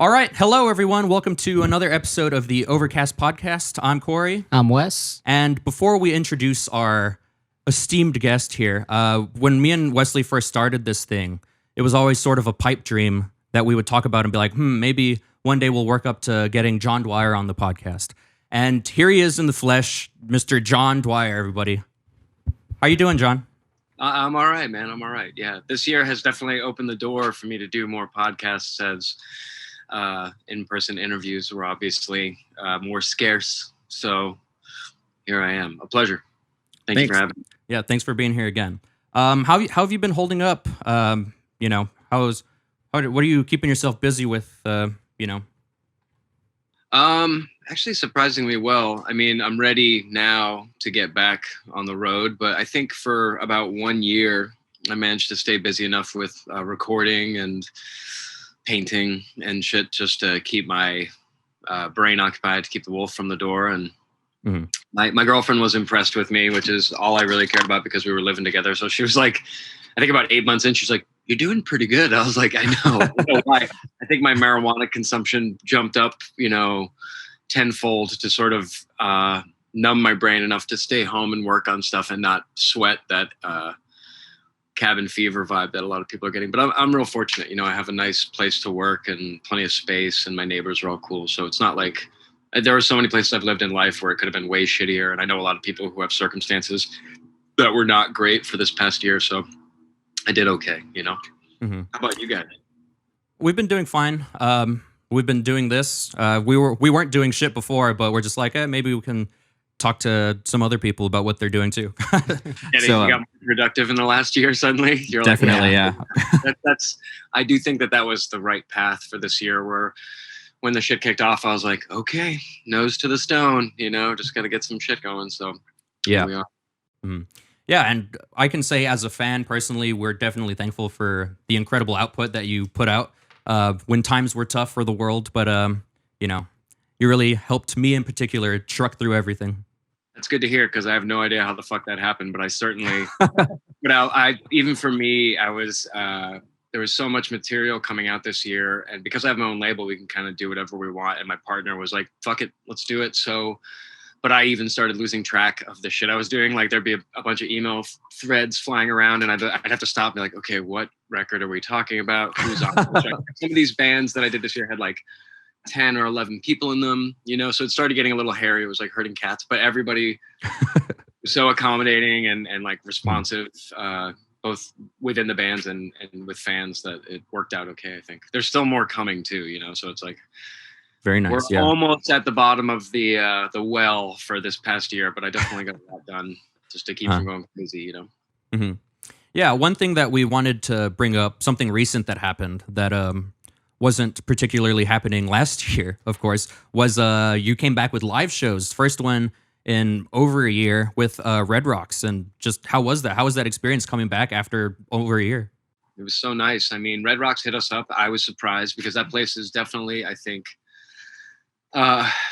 All right. Hello, everyone. Welcome to another episode of the Overcast podcast. I'm Corey. I'm Wes. And before we introduce our esteemed guest here, when me and Wesley first started this thing, it was always sort of a pipe dream that we would talk about and be like, maybe one day we'll work up to getting John Dwyer on the podcast. And here he is in the flesh, Mr. John Dwyer, everybody. How you doing, John? I'm all right, man. I'm all right. Yeah, this year has definitely opened the door for me to do more podcasts as in-person interviews were obviously more scarce. So here I am. A pleasure. Thanks for having me. Yeah, thanks for being here again. How have you been holding up? What are you keeping yourself busy with? Actually, surprisingly well. I mean, I'm ready now to get back on the road, but I think for about 1 year, I managed to stay busy enough with recording and painting and shit just to keep my brain occupied, to keep the wolf from the door. And my girlfriend was impressed with me, which is all I really cared about because we were living together. So she was like, I think about 8 months in, she's like, "You're doing pretty good." I was like, I know. I don't know why. I think my marijuana consumption jumped up, tenfold to sort of numb my brain enough to stay home and work on stuff and not sweat that cabin fever vibe that a lot of people are getting. But I'm real fortunate. I have a nice place to work and plenty of space, and my neighbors are all cool. So it's not like there are so many places I've lived in life where it could have been way shittier. And I know a lot of people who have circumstances that were not great for this past year. So I did okay, How about you guys? We've been doing fine. We've been doing this. We weren't doing shit before, but we're just like, maybe we can talk to some other people about what they're doing too. You got more productive in the last year suddenly. You're definitely, like, that's. I do think that was the right path for this year. Where when the shit kicked off, I was like, okay, nose to the stone. Just got to get some shit going. So yeah, here we are. Mm-hmm. Yeah, and I can say as a fan personally, we're definitely thankful for the incredible output that you put out when times were tough for the world. But you really helped me in particular truck through everything. That's good to hear because I have no idea how the fuck that happened, but I certainly. Even for me, I was. There was so much material coming out this year, and because I have my own label, we can kind of do whatever we want. And my partner was like, "Fuck it, let's do it." So. But I even started losing track of the shit I was doing. Like there'd be a bunch of email threads flying around, and I'd have to stop and be like, okay, what record are we talking about? Who's on? Some of these bands that I did this year had like 10 or 11 people in them, so it started getting a little hairy. It was like herding cats, but everybody was so accommodating and like responsive, both within the bands and with fans, that it worked out okay, I think. There's still more coming too, so it's like, very nice. We're almost at the bottom of the well for this past year, but I definitely got a lot done just to keep from going crazy, Mm-hmm. Yeah, one thing that we wanted to bring up, something recent that happened that wasn't particularly happening last year, of course, was you came back with live shows. First one in over a year with Red Rocks, and just how was that? How was that experience coming back after over a year? It was so nice. I mean, Red Rocks hit us up. I was surprised because that place is definitely, I think.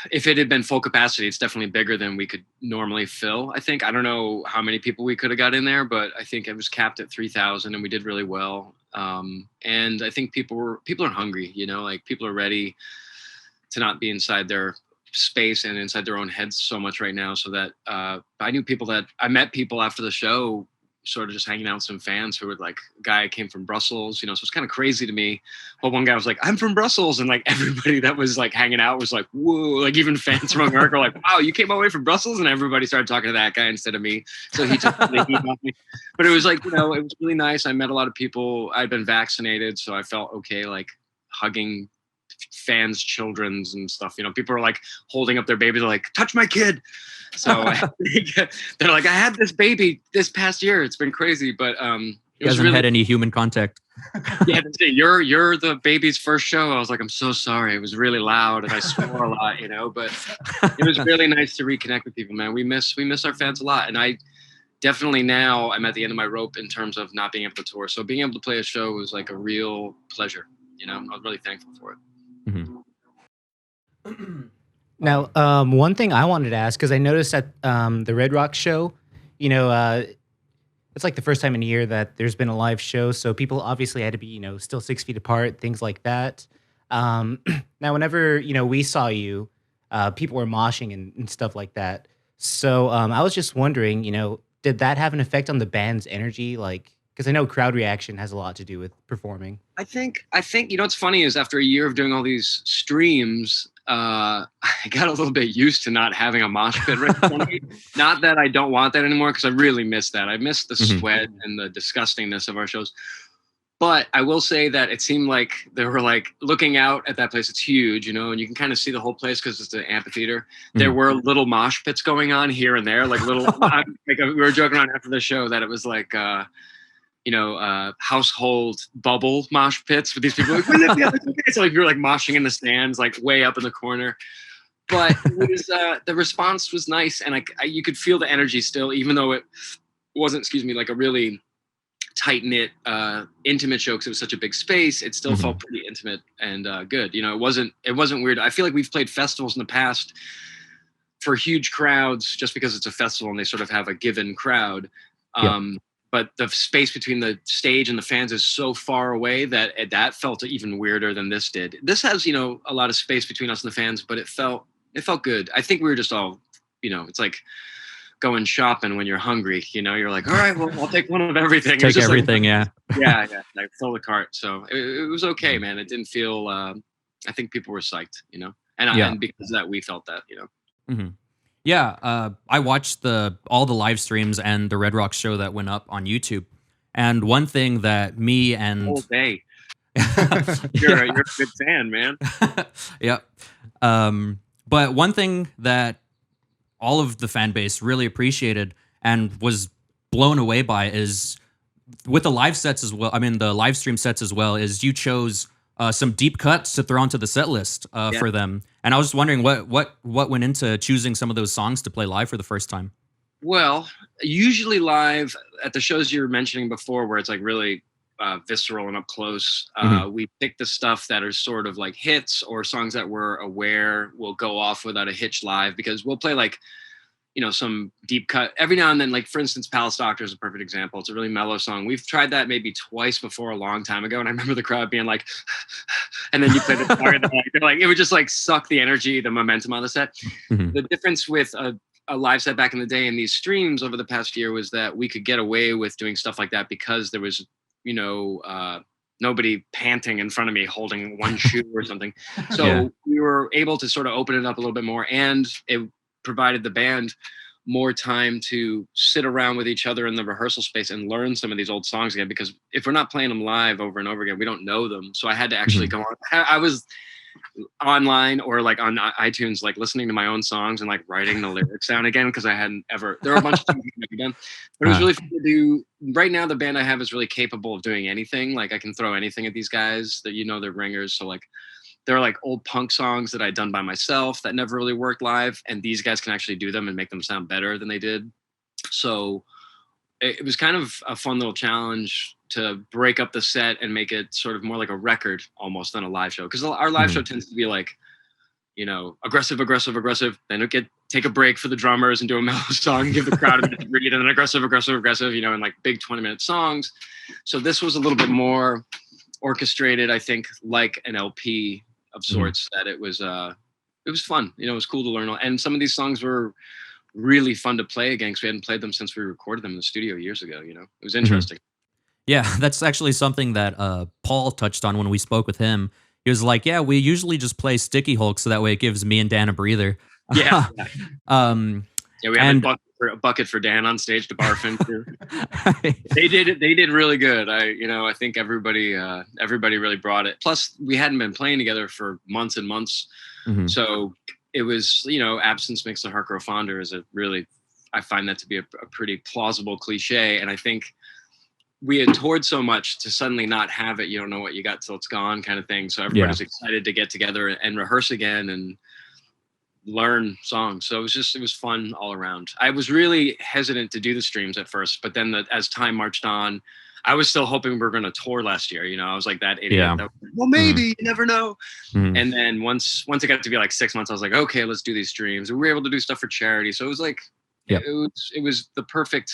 If it had been full capacity, it's definitely bigger than we could normally fill. I think. I don't know how many people we could have got in there, but I think it was capped at 3,000, and we did really well. And I think people are hungry. Like people are ready to not be inside their space and inside their own heads so much right now. So that I met people after the show, sort of just hanging out with some fans who were like, a guy came from Brussels, so it's kind of crazy to me. But one guy was like, I'm from Brussels. And like everybody that was like hanging out was like, whoa, like even fans from America were like, wow, you came all the way from Brussels? And everybody started talking to that guy instead of me. So he took the heat off me. But it was like, it was really nice. I met a lot of people. I'd been vaccinated, so I felt okay, like hugging fans' children's and stuff. People are like holding up their babies, they're like, touch my kid. So they're like, I had this baby this past year. It's been crazy, but he hasn't had any human contact. Yeah, you're the baby's first show. I was like, I'm so sorry. It was really loud and I swore a lot, but it was really nice to reconnect with people, man. We miss our fans a lot, and I definitely now I'm at the end of my rope in terms of not being able to tour. So being able to play a show was like a real pleasure. I was really thankful for it. Mm-hmm. Now, one thing I wanted to ask, because I noticed at the Red Rock show, it's like the first time in a year that there's been a live show. So people obviously had to be, still 6 feet apart, things like that. Um, now, whenever we saw you, people were moshing and stuff like that. So I was just wondering, did that have an effect on the band's energy? Like, because I know crowd reaction has a lot to do with performing. I think what's funny is after a year of doing all these streams, I got a little bit used to not having a mosh pit right in front of me. Not that I don't want that anymore, because I really miss that. I miss the sweat and the disgustingness of our shows. But I will say that it seemed like they were like looking out at that place. It's huge, and you can kind of see the whole place because it's an amphitheater. There were little mosh pits going on here and there, like little. We were joking around after the show that it was like, household bubble mosh pits with these people. Like, so like you're like moshing in the stands, like way up in the corner. But it was, the response was nice, and you could feel the energy still, even though it wasn't, like a really tight knit, intimate show because it was such a big space. It still felt pretty intimate and good. It wasn't weird. I feel like we've played festivals in the past for huge crowds just because it's a festival and they sort of have a given crowd. But the space between the stage and the fans is so far away that felt even weirder than this did. This has, a lot of space between us and the fans, but it felt good. I think we were just all, it's like going shopping when you're hungry. You're like, all right, well, I'll take one of everything. Take everything, like, yeah, like fill the cart. So it was okay, man. It didn't feel. I think people were psyched, and because of that, we felt that, Yeah, I watched all the live streams and the Red Rocks show that went up on YouTube. And one thing that me and whole day, you're a good fan, man. Yeah. But one thing that all of the fan base really appreciated and was blown away by is with the live sets as well. I mean, the live stream sets as well, is you chose some deep cuts to throw onto the set list for them. And I was just wondering what went into choosing some of those songs to play live for the first time. Well, usually live at the shows you were mentioning before, where it's like really visceral and up close, we pick the stuff that are sort of like hits or songs that we're aware will go off without a hitch live, because we'll play like, some deep cut every now and then. Like, for instance, Palace Doctor is a perfect example. It's a really mellow song. We've tried that maybe twice before a long time ago. And I remember the crowd being like, and then you play the guitar and they're like, it would just like suck the energy, the momentum on the set. The difference with a live set back in the day and these streams over the past year was that we could get away with doing stuff like that because there was, nobody panting in front of me holding one shoe or something. So we were able to sort of open it up a little bit more, and it provided the band more time to sit around with each other in the rehearsal space and learn some of these old songs again, because if we're not playing them live over and over again, we don't know them. So I had to actually go on. I was online or like on iTunes, like listening to my own songs and like writing the lyrics down again, because I hadn't ever. There were a bunch of things I've never done, but it was really fun to do. Right now, the band I have is really capable of doing anything. Like, I can throw anything at these guys that they're ringers. So like, they're like old punk songs that I'd done by myself that never really worked live, and these guys can actually do them and make them sound better than they did. So it was kind of a fun little challenge to break up the set and make it sort of more like a record almost than a live show. Because our live show tends to be like, aggressive, then take a break for the drummers and do a mellow song, give the crowd a minute to breathe, and then aggressive, and like big 20-minute songs. So this was a little bit more orchestrated, I think, like an LP of sorts, that it was fun. It was cool to learn. And some of these songs were really fun to play again, because we hadn't played them since we recorded them in the studio years ago. It was interesting. Yeah, that's actually something that Paul touched on when we spoke with him. He was like, yeah, we usually just play Sticky Hulk, so that way it gives me and Dan a breather. Yeah. We had a bucket for Dan on stage to barf into. They did really good. I think everybody really brought it. Plus, we hadn't been playing together for months and months. So it was, absence makes the heart grow fonder I find that to be a pretty plausible cliche. And I think we had toured so much to suddenly not have it. You don't know what you got till it's gone, kind of thing. So everybody's excited to get together and rehearse again and learn songs. So it was fun all around. I was really hesitant to do the streams at first, but then as time marched on, I was still hoping we were going to tour last year. I was like that idiot. Well, maybe, you never know. And then once it got to be like 6 months, I was like, okay, let's do these streams. And we were able to do stuff for charity. So it was like, it was the perfect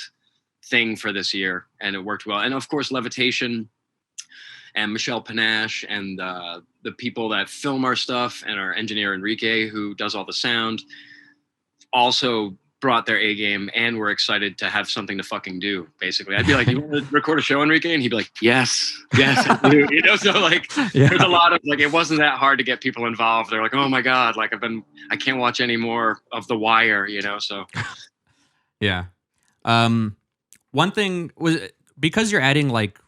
thing for this year, and it worked well. And of course, Levitation and Michelle Panache and the people that film our stuff and our engineer Enrique, who does all the sound, also brought their A game, and we're excited to have something to fucking do. Basically, I'd be like, "You want to record a show, Enrique?" And he'd be like, "Yes, I do." You know, so like, there's a lot of like, it wasn't that hard to get people involved. They're like, "Oh my god, like I can't watch any more of The Wire," you know. So, yeah. One thing was, because you're adding like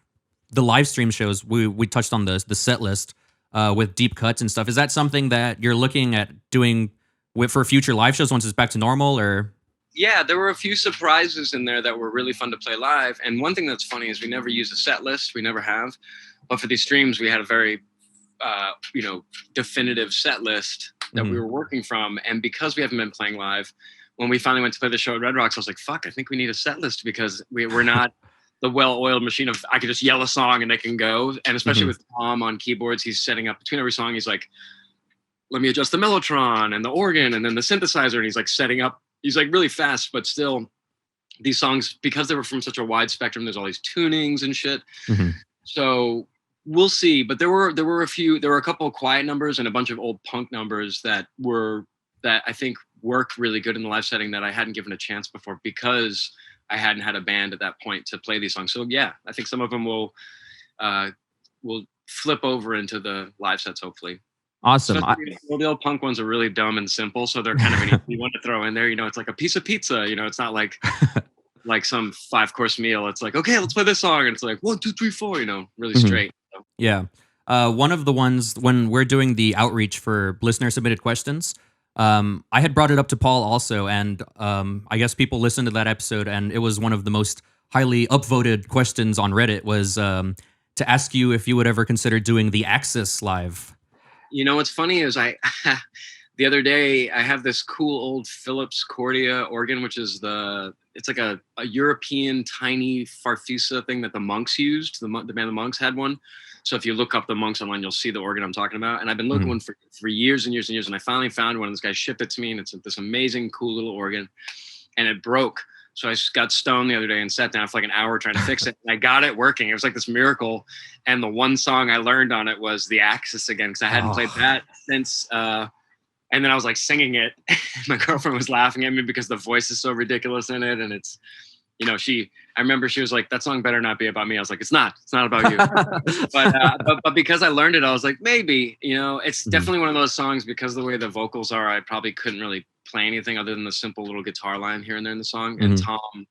the live stream shows, we touched on the set list with deep cuts and stuff. Is that something that you're looking at doing for future live shows once it's back to normal, or? Yeah, there were a few surprises in there that were really fun to play live. And one thing that's funny is we never use a set list. We never have. But for these streams, we had a very, definitive set list that we were working from. And because we haven't been playing live, when we finally went to play the show at Red Rocks, I was like, fuck, I think we need a set list, because we're not the well-oiled machine of I could just yell a song and it can go. And especially with Tom on keyboards, he's setting up between every song. He's like, let me adjust the mellotron and the organ and then the synthesizer. And he's like setting up. He's like really fast, but still these songs, because they were from such a wide spectrum, there's all these tunings and shit. So we'll see. But there were a couple of quiet numbers and a bunch of old punk numbers that I think work really good in the live setting that I hadn't given a chance before, because I hadn't had a band at that point to play these songs. So yeah, I think some of them will flip over into the live sets, hopefully. Awesome. The old punk ones are really dumb and simple, so they're kind of an easy one to throw in there. You know, it's like a piece of pizza. You know, it's not like some 5-course meal. It's like, okay, let's play this song, and it's like 1, 2, 3, 4. You know, really straight. So. Yeah. One of the ones when we're doing the outreach for listener submitted questions, I had brought it up to Paul also, and I guess people listened to that episode, and it was one of the most highly upvoted questions on Reddit was to ask you if you would ever consider doing the Axis live. You know, what's funny is the other day I have this cool old Philips Cordia organ, which is it's like a European tiny Farfisa thing that the Monks used. The band The Monks had one. So if you look up the Monks online, you'll see the organ I'm talking about. And I've been looking one for years and years and years. And I finally found one. This guy shipped it to me, and it's this amazing, cool little organ. And it broke. So I just got stoned the other day and sat down for like an hour trying to fix it. And I got it working. It was like this miracle. And the one song I learned on it was the Axis again, because I hadn't played that since. And then I was like singing it. My girlfriend was laughing at me because the voice is so ridiculous in it. And it's, you know, I remember she was like, that song better not be about me. I was like, it's not about you. but because I learned it, I was like, maybe, you know, it's definitely one of those songs, because of the way the vocals are, I probably couldn't really play anything other than the simple little guitar line here and there in the song. And Tom,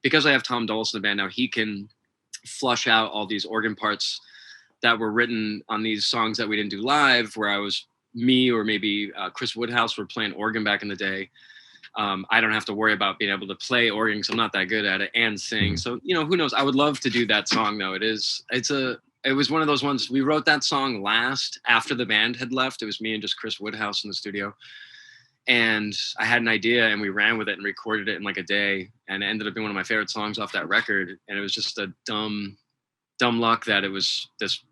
because I have Tom Dulles in the band now, he can flush out all these organ parts that were written on these songs that we didn't do live, where me or maybe Chris Woodhouse were playing organ back in the day. I don't have to worry about being able to play organ because I'm not that good at it, and sing. So, you know, who knows? I would love to do that song though. It was one of those ones. We wrote that song last after the band had left. It was me and just Chris Woodhouse in the studio. And I had an idea, and we ran with it and recorded it in like a day, and it ended up being one of my favorite songs off that record. And it was just a dumb luck that it was this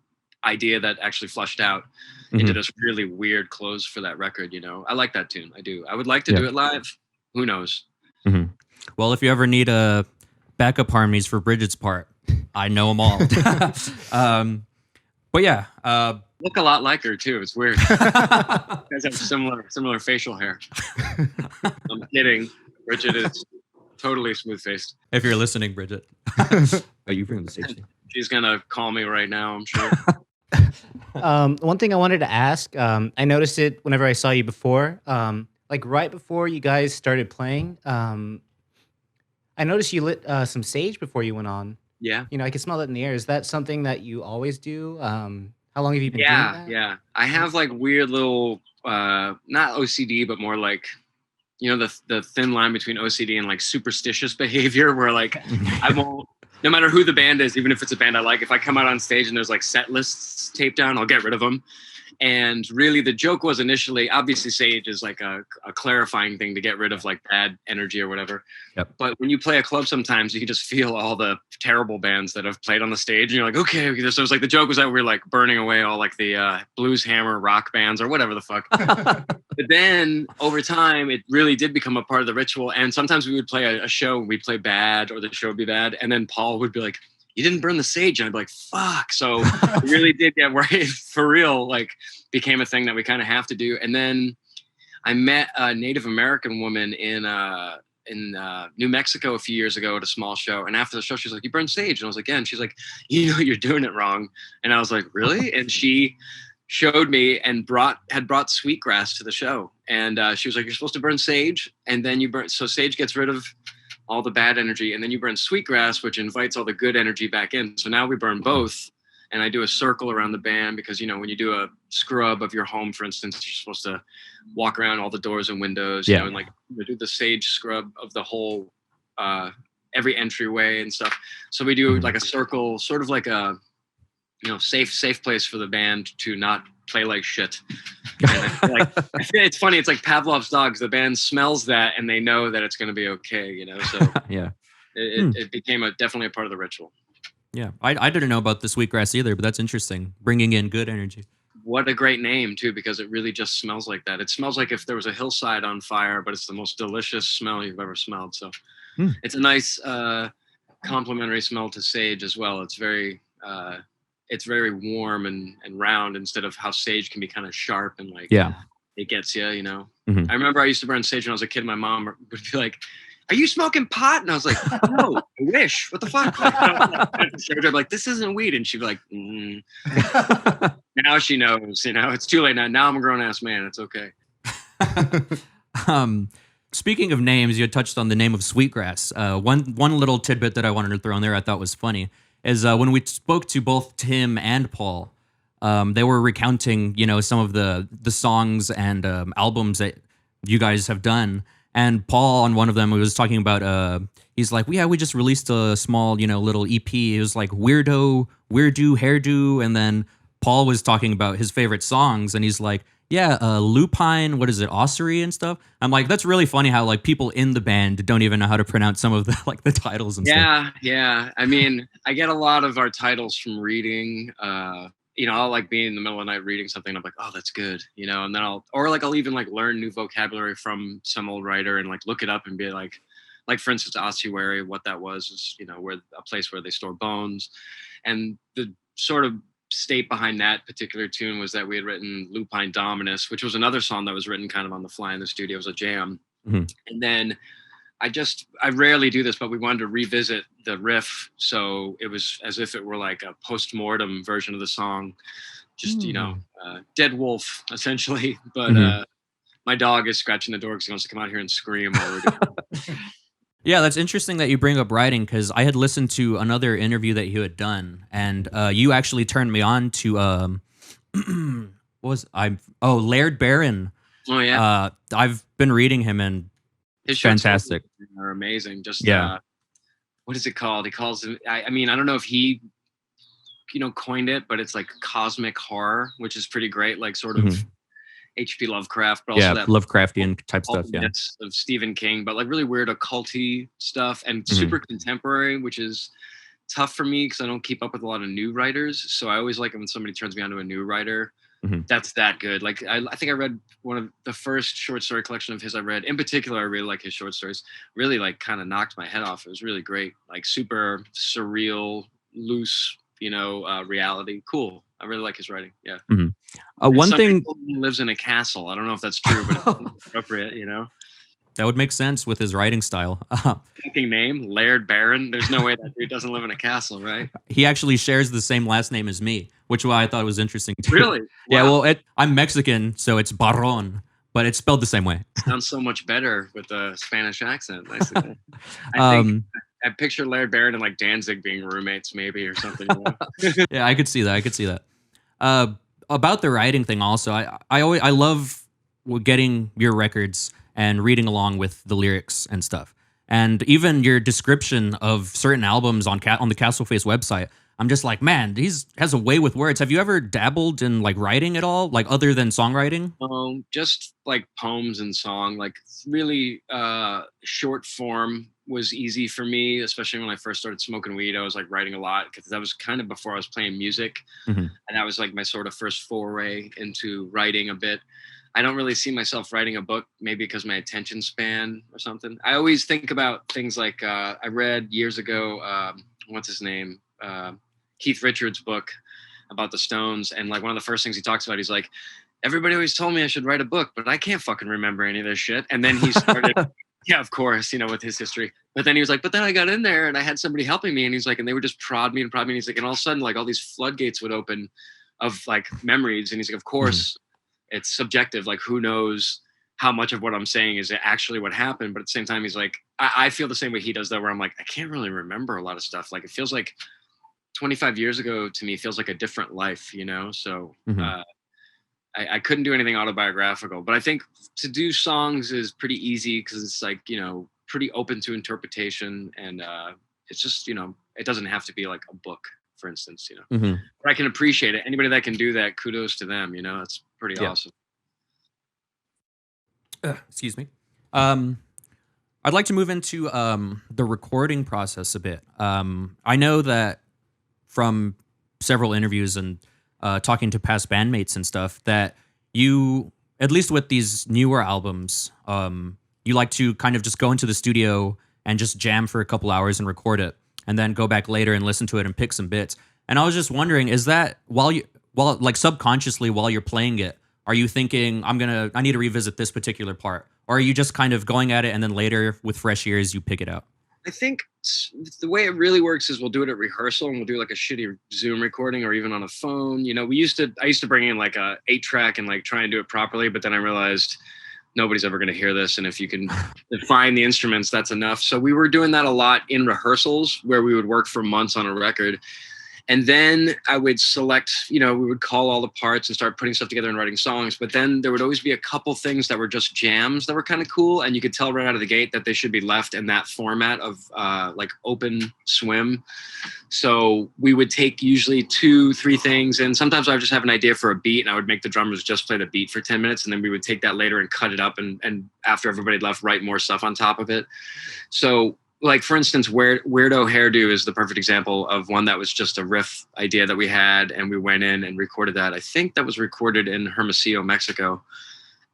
idea that actually flushed out into this really weird close for that record. You know, I like that tune. I do. I would like to do it live. Who knows? Well, if you ever need a backup harmonies for Bridget's part, I know them all. But yeah, look a lot like her too. It's weird. You guys have similar facial hair. I'm kidding. Bridget is totally smooth faced. If you're listening, Bridget. Oh, you bring the stage. She's gonna call me right now, I'm sure. One thing I wanted to ask, I noticed it whenever I saw you before, like right before you guys started playing. I noticed you lit some sage before you went on. Yeah. You know, I can smell it in the air. Is that something that you always do? How long have you been doing that? Yeah. I have like weird little, not OCD, but more like, you know, the thin line between OCD and like superstitious behavior, where like I won't, no matter who the band is, even if it's a band I like, if I come out on stage and there's like set lists taped down, I'll get rid of them. And really the joke was initially, obviously sage is like a clarifying thing to get rid of like bad energy or whatever. Yep. But when you play a club, sometimes you can just feel all the terrible bands that have played on the stage. And you're like, okay. So it was like, the joke was that we were like burning away all like the blues hammer rock bands or whatever the fuck. But then over time, it really did become a part of the ritual. And sometimes we would play a show and we'd play bad, or the show would be bad. And then Paul would be like, you didn't burn the sage. And I'd be like, fuck. So it really did get worried for real, like became a thing that we kind of have to do. And then I met a Native American woman in New Mexico a few years ago at a small show. And after the show, she's like, you burn sage. And I was like, yeah. And she's like, you know, you're doing it wrong. And I was like, really? And she showed me and had brought sweetgrass to the show. And she was like, you're supposed to burn sage. And then you burn. So sage gets rid of all the bad energy. And then you burn sweetgrass, which invites all the good energy back in. So now we burn both. And I do a circle around the band because, you know, when you do a scrub of your home, for instance, you're supposed to walk around all the doors and windows, you know, and like do the sage scrub of the whole, every entryway and stuff. So we do like a circle, sort of like a, you know, safe place for the band to not play like shit. And I feel it's funny. It's like Pavlov's dogs. The band smells that and they know that it's going to be okay, you know? So yeah, it became definitely a part of the ritual. Yeah, I didn't know about the sweetgrass either, but that's interesting. Bringing in good energy. What a great name, too, because it really just smells like that. It smells like if there was a hillside on fire, but it's the most delicious smell you've ever smelled. So it's a nice complementary smell to sage as well. It's very warm and round instead of how sage can be kind of sharp and like it gets you, you know. I remember I used to burn sage when I was a kid. My mom would be like, are you smoking pot? And I was like, no, I wish. What the fuck? Like, I'd be like, this isn't weed. And she'd be like, Now she knows, you know, it's too late now. Now I'm a grown ass man. It's okay. Speaking of names, you had touched on the name of Sweetgrass. One little tidbit that I wanted to throw in there I thought was funny is when we spoke to both Tim and Paul, they were recounting, you know, some of the songs and albums that you guys have done. And Paul, on one of them, was talking about, he's like, yeah, we just released a small, you know, little EP. It was like Weirdo, Hairdo. And then Paul was talking about his favorite songs. And he's like, yeah, Lupine, what is it, Ossery and stuff. I'm like, that's really funny how like people in the band don't even know how to pronounce some of the like the titles and stuff. Yeah. I mean, I get a lot of our titles from reading, you know, I'll like be in the middle of the night reading something and I'm like, oh, that's good. You know, and then I'll even like learn new vocabulary from some old writer and like look it up and be like for instance, ossuary, what that was is, you know, where a place where they store bones. And the sort of state behind that particular tune was that we had written Lupine Dominus, which was another song that was written kind of on the fly in the studio. It was a jam. And then I rarely do this, but we wanted to revisit the riff. So it was as if it were like a post-mortem version of the song, just, you know, dead wolf essentially. But my dog is scratching the door because he wants to come out here and scream while we're doing it. Yeah, that's interesting that you bring up writing because I had listened to another interview that you had done, and you actually turned me on to Laird Barron. Oh yeah, I've been reading him and his fantastic. Are amazing. Just what is it called? He calls it. I mean, I don't know if he, you know, coined it, but it's like cosmic horror, which is pretty great. Like sort of H.P. Lovecraft, but also that Lovecraftian type stuff. Yeah, of Stephen King, but like really weird occulty stuff and super contemporary, which is tough for me because I don't keep up with a lot of new writers. So I always like it when somebody turns me on to a new writer. That's that good. Like I think I read one of the first short story collection of his I read. In particular, I really like his short stories. Really like kind of knocked my head off. It was really great. Like super surreal, loose, you know, reality. Cool. I really like his writing. Yeah. One thing, he lives in a castle. I don't know if that's true, but it's appropriate, you know. That would make sense with his writing style. Fucking name, Laird Barron. There's no way that dude doesn't live in a castle, right? He actually shares the same last name as me, which why I thought was interesting too. Really? Yeah. Wow. Well, I'm Mexican, so it's Barron, but it's spelled the same way. Sounds so much better with a Spanish accent. I think I picture Laird Barron and like Danzig being roommates, maybe, or something. You know? Yeah, I could see that. About the writing thing, also, I love getting your records and reading along with the lyrics and stuff, and even your description of certain albums on the Castle Face website. I'm just like, man, he has a way with words. Have you ever dabbled in like writing at all, like other than songwriting? Just like poems and song, like really short form was easy for me, especially when I first started smoking weed. I was like writing a lot because that was kind of before I was playing music. And that was like my sort of first foray into writing a bit. I don't really see myself writing a book, maybe because my attention span or something. I always think about things like I read years ago, what's his name? Keith Richards' book about the Stones, and like one of the first things he talks about, he's like, everybody always told me I should write a book, but I can't fucking remember any of this shit. And then he started, yeah, of course, with his history. But then he was like, but then I got in there and I had somebody helping me, and he's like, and they would just prod me. And he's like, and all of a sudden, like all these floodgates would open of like memories. And he's like, of course, it's subjective. Like, who knows how much of what I'm saying is actually what happened? But at the same time, he's like, I feel the same way he does, though, where I'm like, I can't really remember a lot of stuff. Like, it feels like 25 years ago to me feels like a different life, So I couldn't do anything autobiographical. But I think to do songs is pretty easy because it's like, pretty open to interpretation. And it's just, it doesn't have to be like a book, for instance, But I can appreciate it. Anybody that can do that, kudos to them, It's pretty awesome. Excuse me. I'd like to move into the recording process a bit. I know that from several interviews and talking to past bandmates and stuff, that you, at least with these newer albums, you like to kind of just go into the studio and just jam for a couple hours and record it, and then go back later and listen to it and pick some bits. And I was just wondering, is that while like subconsciously while you're playing it, are you thinking, I need to revisit this particular part? Or are you just kind of going at it and then later with fresh ears, you pick it out? I think the way it really works is we'll do it at rehearsal, and we'll do like a shitty Zoom recording or even on a phone. I used to bring in like a 8-track and like try and do it properly, but then I realized nobody's ever going to hear this. And if you can define the instruments, that's enough. So we were doing that a lot in rehearsals where we would work for months on a record. And then I would select, we would call all the parts and start putting stuff together and writing songs. But then there would always be a couple things that were just jams that were kind of cool. And you could tell right out of the gate that they should be left in that format of like open swim. So we would take usually 2-3 things. And sometimes I would just have an idea for a beat, and I would make the drummers just play the beat for 10 minutes. And then we would take that later and cut it up. And after everybody had left, write more stuff on top of it. So like, for instance, Weirdo Hairdo is the perfect example of one that was just a riff idea that we had, and we went in and recorded that. I think that was recorded in Hermosillo, Mexico.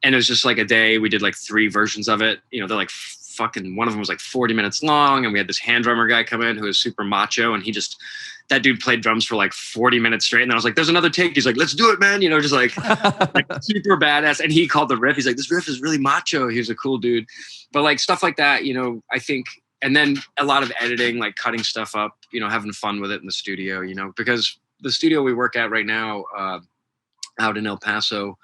And it was just like a day. We did like 3 versions of it. They're like fucking, one of them was like 40 minutes long. And we had this hand drummer guy come in who was super macho. And that dude played drums for like 40 minutes straight. And then I was like, there's another take. He's like, let's do it, man. Just like super badass. And he called the riff. He's like, this riff is really macho. He was a cool dude. But like stuff like that, I think. And then a lot of editing, like cutting stuff up, having fun with it in the studio, because the studio we work at right now out in El Paso,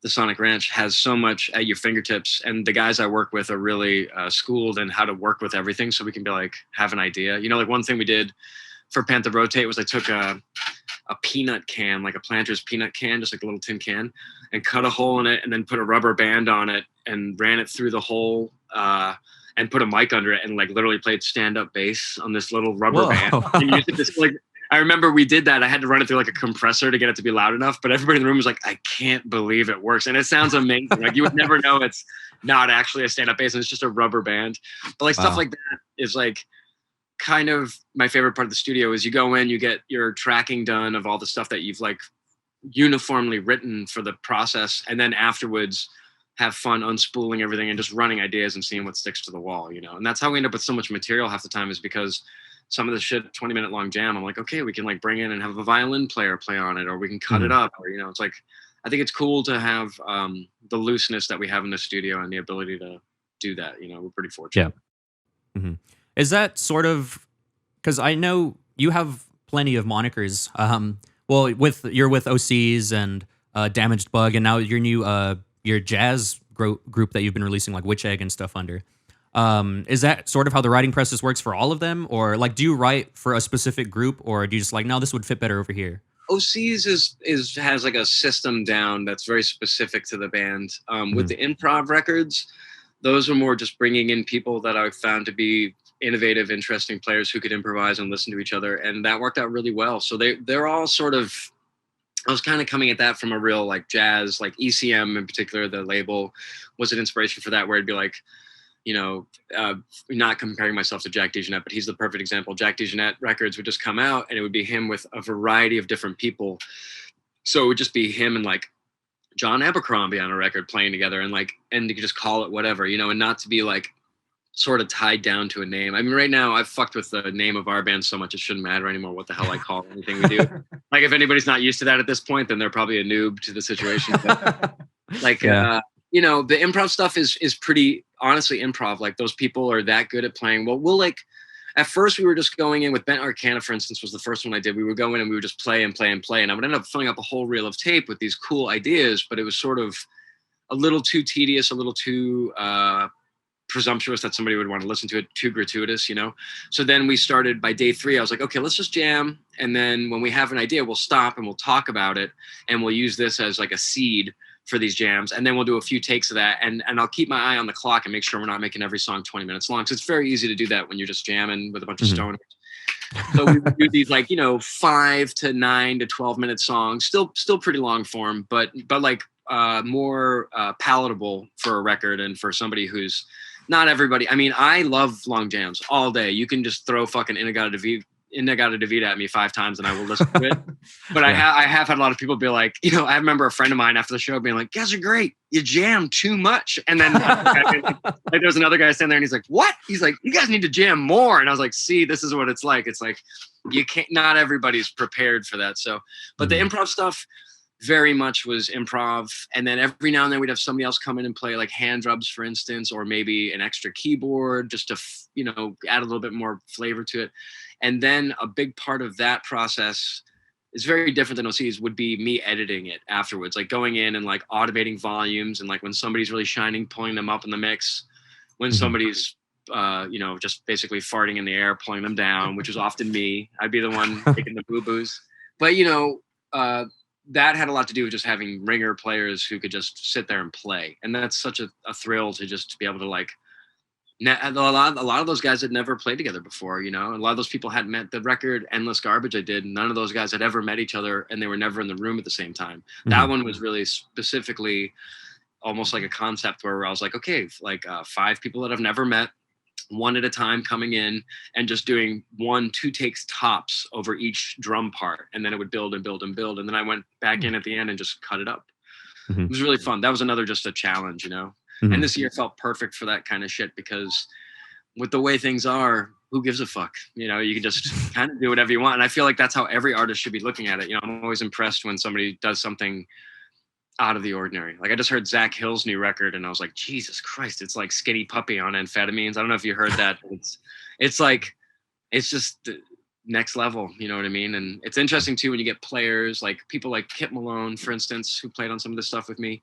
the Sonic Ranch, has so much at your fingertips. And the guys I work with are really schooled in how to work with everything. So we can be like, have an idea. Like one thing we did for Panther Rotate was I took a peanut can, like a Planters peanut can, just like a little tin can, and cut a hole in it and then put a rubber band on it and ran it through the hole and put a mic under it and like literally played stand-up bass on this little rubber band. And used it this, like, I remember we did that. I had to run it through like a compressor to get it to be loud enough, but everybody in the room was like, I can't believe it works. And it sounds amazing. Like you would never know it's not actually a stand-up bass and it's just a rubber band. But like stuff like that is like kind of my favorite part of the studio is you go in, you get your tracking done of all the stuff that you've like uniformly written for the process. And then afterwards, have fun unspooling everything and just running ideas and seeing what sticks to the wall, And that's how we end up with so much material half the time, is because some of the shit, 20-minute long jam, I'm like, okay, we can like bring in and have a violin player play on it, or we can cut it up, or, it's like, I think it's cool to have the looseness that we have in the studio and the ability to do that. We're pretty fortunate. Yeah. Mm-hmm. Is that sort of, because I know you have plenty of monikers. Well, you're with Osees and Damaged Bug, and now your new your jazz group that you've been releasing like Witch Egg and stuff under. Is that sort of how the writing process works for all of them? Or like, do you write for a specific group, or do you just like, no, this would fit better over here? Osees has like a system down that's very specific to the band. With the improv records, those are more just bringing in people that I've found to be innovative, interesting players who could improvise and listen to each other. And that worked out really well. So they're all sort of, I was kind of coming at that from a real like jazz, like ECM in particular, the label was an inspiration for that, where it'd be like, not comparing myself to Jack DeJohnette, but he's the perfect example. Jack DeJohnette records would just come out and it would be him with a variety of different people. So it would just be him and like John Abercrombie on a record playing together, and you could just call it whatever, and not to be like sort of tied down to a name. I mean, right now I've fucked with the name of our band so much it shouldn't matter anymore what the hell I call anything we do. Like if anybody's not used to that at this point, then they're probably a noob to the situation. But, like, you know, the improv stuff is pretty honestly improv. Like those people are that good at playing. Well, we'll like, at first we were just going in with Bent Arcana, for instance, was the first one I did. We would go in and we would just play and play and play. And I would end up filling up a whole reel of tape with these cool ideas, but it was sort of a little too tedious, a little too presumptuous that somebody would want to listen to it, too gratuitous, you know? So then we started by day 3, I was like, okay, let's just jam. And then when we have an idea, we'll stop and we'll talk about it. And we'll use this as like a seed for these jams. And then we'll do a few takes of that. And I'll keep my eye on the clock and make sure we're not making every song 20 minutes long. So it's very easy to do that when you're just jamming with a bunch of stoners. So we would do these like, you know, 5 to 9 to 12 minute songs, still pretty long form, but like more palatable for a record and for somebody who's not everybody. I mean, I love long jams all day. You can just throw fucking Inagata at me 5 times and I will listen to it. But I have had a lot of people be like, you know, I remember a friend of mine after the show being like, "Guys are great. You jam too much." And then like there was another guy standing there and he's like, "What?" He's like, "You guys need to jam more." And I was like, "See, this is what it's like. It's like you can't. Not everybody's prepared for that." So, but the improv stuff very much was improv. And then every now and then we'd have somebody else come in and play like hand drums, for instance, or maybe an extra keyboard just to, you know, add a little bit more flavor to it. And then a big part of that process is very different than Osees would be me editing it afterwards, like going in and like automating volumes. And like when somebody's really shining, pulling them up in the mix, when somebody's, you know, just basically farting in the air, pulling them down, which was often me. I'd be the one making the boo-boos. But, you know, that had a lot to do with just having ringer players who could just sit there and play. And that's such a thrill to just be able to like, a lot of those guys had never played together before, you know, a lot of those people hadn't met. The record Endless Garbage I did, none of those guys had ever met each other and they were never in the room at the same time. That one was really specifically almost like a concept where I was like, okay, like 5 people that I've never met, one at a time coming in and just doing 1-2 takes tops over each drum part. And then it would build and build and build. And then I went back in at the end and just cut it up. It was really fun. That was another, just a challenge, you know? And this year felt perfect for that kind of shit because with the way things are, who gives a fuck? You know, you can just kind of do whatever you want. And I feel like that's how every artist should be looking at it. You know, I'm always impressed when somebody does something out of the ordinary. Like I just heard Zach Hill's new record and I was like, Jesus Christ, it's like Skinny Puppy on amphetamines. I don't know if you heard that. It's like, it's just the next level, you know what I mean? And it's interesting too, when you get players like people like Kit Malone, for instance, who played on some of this stuff with me.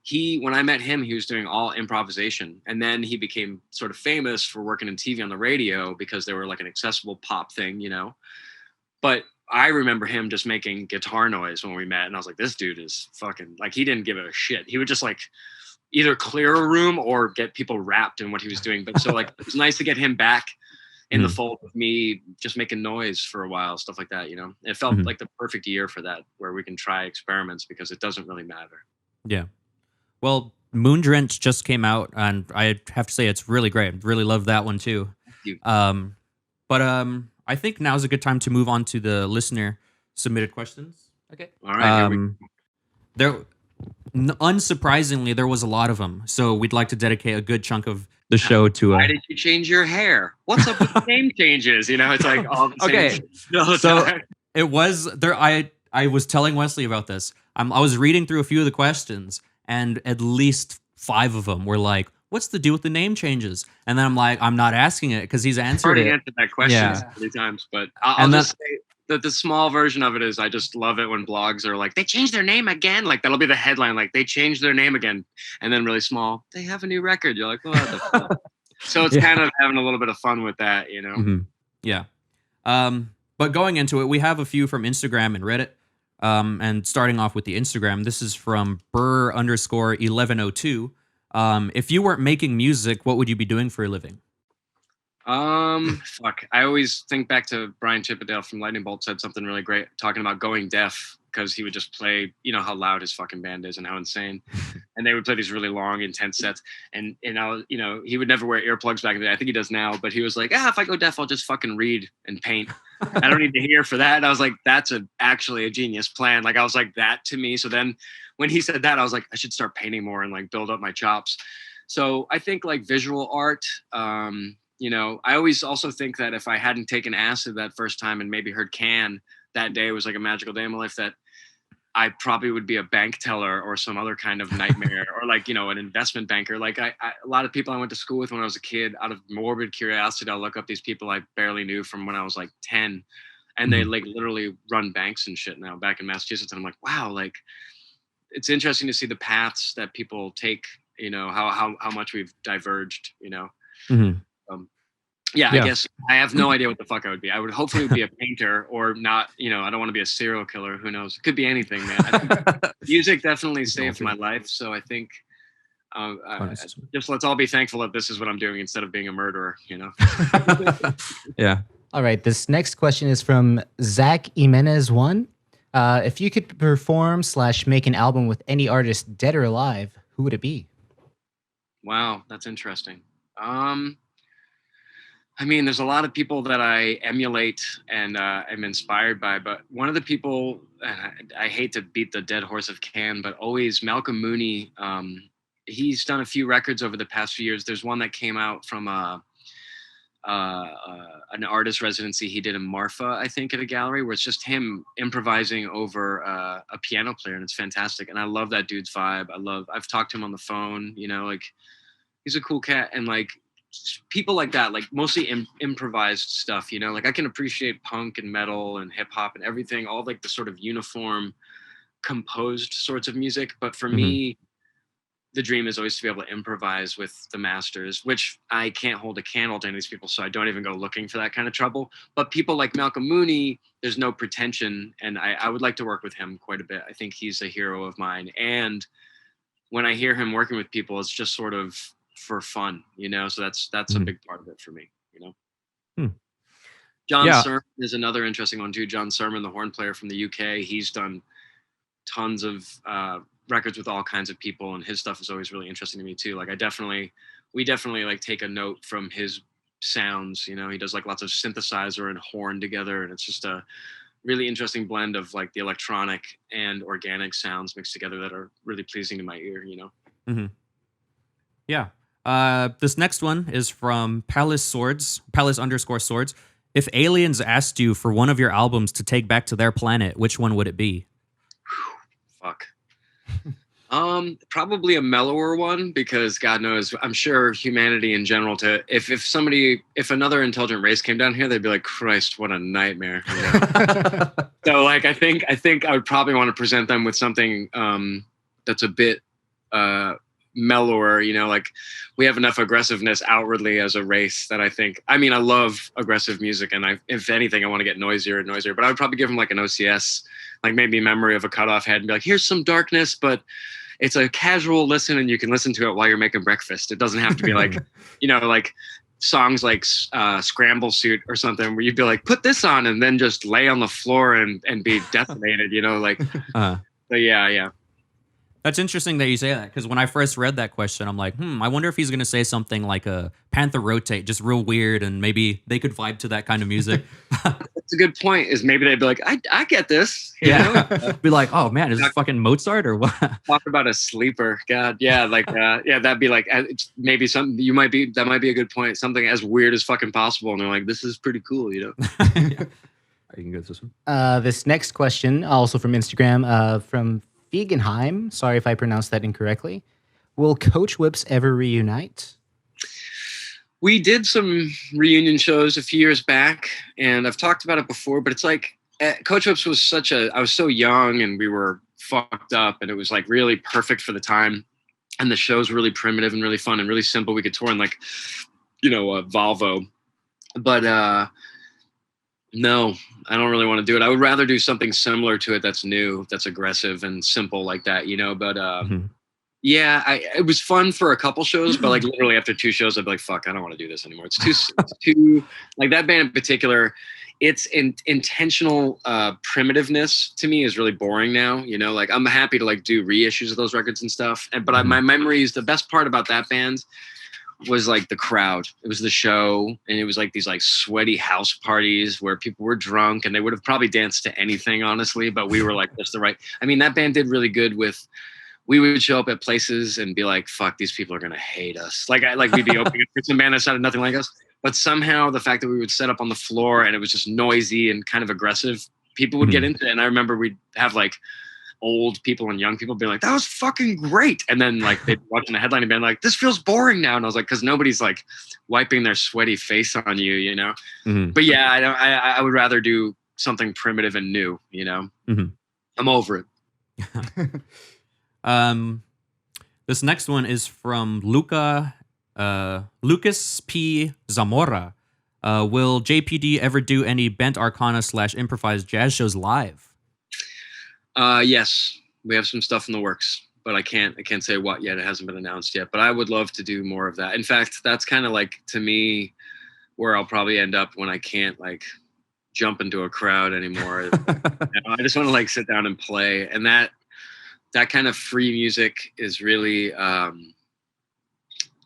When I met him, he was doing all improvisation. And then he became sort of famous for working in TV on the radio because they were like an accessible pop thing, you know? But I remember him just making guitar noise when we met. And I was like, this dude is fucking, like, he didn't give a shit. He would just like either clear a room or get people wrapped in what he was doing. But so like, it was nice to get him back in the fold with me just making noise for a while, stuff like that, you know? It felt like the perfect year for that, where we can try experiments because it doesn't really matter. Yeah. Well, Moondrench just came out, and I have to say it's really great. Really love that one too. Thank you. But I think now's a good time to move on to the listener submitted questions. Okay. All right. Unsurprisingly, there was a lot of them, so we'd like to dedicate a good chunk of the show to. Why did you change your hair? What's up with the name changes? You know, it's like all the same. Okay. So it was there. I was telling Wesley about this. I was reading through a few of the questions. And at least 5 of them were like, what's the deal with the name changes? And then I'm like, I'm not asking it because he's answered it. I've already answered that question many times, but I'll just say that the small version of it is I just love it when blogs are like, they changed their name again. Like that'll be the headline, like they changed their name again. And then really small, they have a new record. You're like, what the fuck? So it's kind of having a little bit of fun with that, you know? Yeah. But going into it, we have a few from Instagram and Reddit. And starting off with the Instagram, this is from Burr_1102. If you weren't making music, what would you be doing for a living? Fuck. I always think back to Brian Chippendale from Lightning Bolt said something really great talking about going deaf because he would just play, you know, how loud his fucking band is and how insane. And they would play these really long, intense sets. And I was, you know, he would never wear earplugs back in the day. I think he does now, but he was like, if I go deaf, I'll just fucking read and paint. I don't need to hear for that. And I was like, that's actually a genius plan. Like, I was like, that to me. So then when he said that, I was like, I should start painting more and like build up my chops. So I think like visual art, you know, I always also think that if I hadn't taken acid that first time and maybe heard Can that day was like a magical day in my life, that I probably would be a bank teller or some other kind of nightmare or like, you know, an investment banker. Like a lot of people I went to school with when I was a kid, out of morbid curiosity, I'll look up these people I barely knew from when I was like 10, and they like literally run banks and shit now back in Massachusetts. And I'm like, wow, like it's interesting to see the paths that people take, you know, how much we've diverged, you know? Yeah, I guess I have no idea what the fuck I would be. I would hopefully be a painter or not, you know, I don't want to be a serial killer. Who knows? It could be anything, man. I think music definitely saved my life. So I think just let's all be thankful that this is what I'm doing instead of being a murderer, you know? Yeah. All right. This next question is from Zach Jimenez1. If you could perform / make an album with any artist, dead or alive, who would it be? Wow, that's interesting. I mean, there's a lot of people that I emulate and am inspired by, but one of the people, I hate to beat the dead horse of Can, but always Malcolm Mooney. He's done a few records over the past few years. There's one that came out from an artist residency he did in Marfa, I think, at a gallery, where it's just him improvising over a piano player, and it's fantastic. And I love that dude's vibe. I've talked to him on the phone, you know, like he's a cool cat, and like people like that, like mostly improvised stuff, you know, like I can appreciate punk and metal and hip hop and everything, all like the sort of uniform composed sorts of music. But for me, the dream is always to be able to improvise with the masters, which I can't hold a candle to any of these people, so I don't even go looking for that kind of trouble. But people like Malcolm Mooney, there's no pretension, and I would like to work with him quite a bit. I think he's a hero of mine. And when I hear him working with people, it's just sort of for fun, you know? So that's a big part of it for me, you know? John Sermon is another interesting one too. John Sermon, the horn player from the UK, he's done tons of records with all kinds of people, and his stuff is always really interesting to me too. Like we definitely like take a note from his sounds, you know? He does like lots of synthesizer and horn together, and it's just a really interesting blend of like the electronic and organic sounds mixed together that are really pleasing to my ear, you know? Yeah. This next one is from Palace_Swords. If aliens asked you for one of your albums to take back to their planet, which one would it be? Fuck. Probably a mellower one, because God knows, I'm sure humanity in general, if another intelligent race came down here, they'd be like, Christ, what a nightmare. You know? So like, I think I would probably want to present them with something that's a bit mellower, you know, like we have enough aggressiveness outwardly as a race that I love aggressive music, and if anything, I want to get noisier and noisier, but I would probably give them like an OCS, like maybe Memory of a Cut-Off Head, and be like, here's some darkness, but it's a casual listen and you can listen to it while you're making breakfast. It doesn't have to be like, you know, like songs like Scramble Suit or something where you'd be like, put this on and then just lay on the floor and be decimated, you know, like, but yeah. That's interesting that you say that, because when I first read that question, I'm like, I wonder if he's going to say something like a Panther Rotate, just real weird, and maybe they could vibe to that kind of music. That's a good point, is maybe they'd be like, I get this. You know? Be like, oh man, is this fucking Mozart or what? Talk about a sleeper. God, yeah, like, that'd be like, maybe something, that might be a good point, something as weird as fucking possible, and they're like, this is pretty cool, you know? You can go to this one. This next question, also from Instagram, from Fegenheim, sorry if I pronounced that incorrectly. Will Coachwhips ever reunite? We did some reunion shows a few years back, and I've talked about it before, but it's like Coachwhips was I was so young and we were fucked up, and it was like really perfect for the time. And the shows were really primitive and really fun and really simple. We could tour in like, you know, Volvo. But no, I don't really want to do it. I would rather do something similar to it that's new, that's aggressive and simple like that, you know? But yeah, it was fun for a couple shows, but like literally after 2 shows, I'd be like, fuck, I don't want to do this anymore. It's too like that band in particular, its intentional primitiveness to me is really boring now, you know? Like I'm happy to like do reissues of those records and stuff. But my memories, the best part about that band was like the crowd. It was the show, and it was like these like sweaty house parties where people were drunk and they would have probably danced to anything, honestly, but we were like just the right. I mean, that band did really good with we would show up at places and be like, fuck, these people are going to hate us. Like we'd be opening for some band that sounded nothing like us. But somehow the fact that we would set up on the floor and it was just noisy and kind of aggressive, people would get into it. And I remember we'd have like old people and young people be like, that was fucking great. And then like they'd watching the headline and be like, this feels boring now. And I was like, because nobody's like wiping their sweaty face on you, you know? But yeah, I would rather do something primitive and new, you know? I'm over it. This next one is from Lucas P. Zamora. Will JPD ever do any bent Arcana / improvised jazz shows live? Yes, we have some stuff in the works, but I can't say what yet. It hasn't been announced yet, but I would love to do more of that. In fact, that's kind of like, to me, where I'll probably end up when I can't like jump into a crowd anymore. You know, I just want to like sit down and play. And that kind of free music is really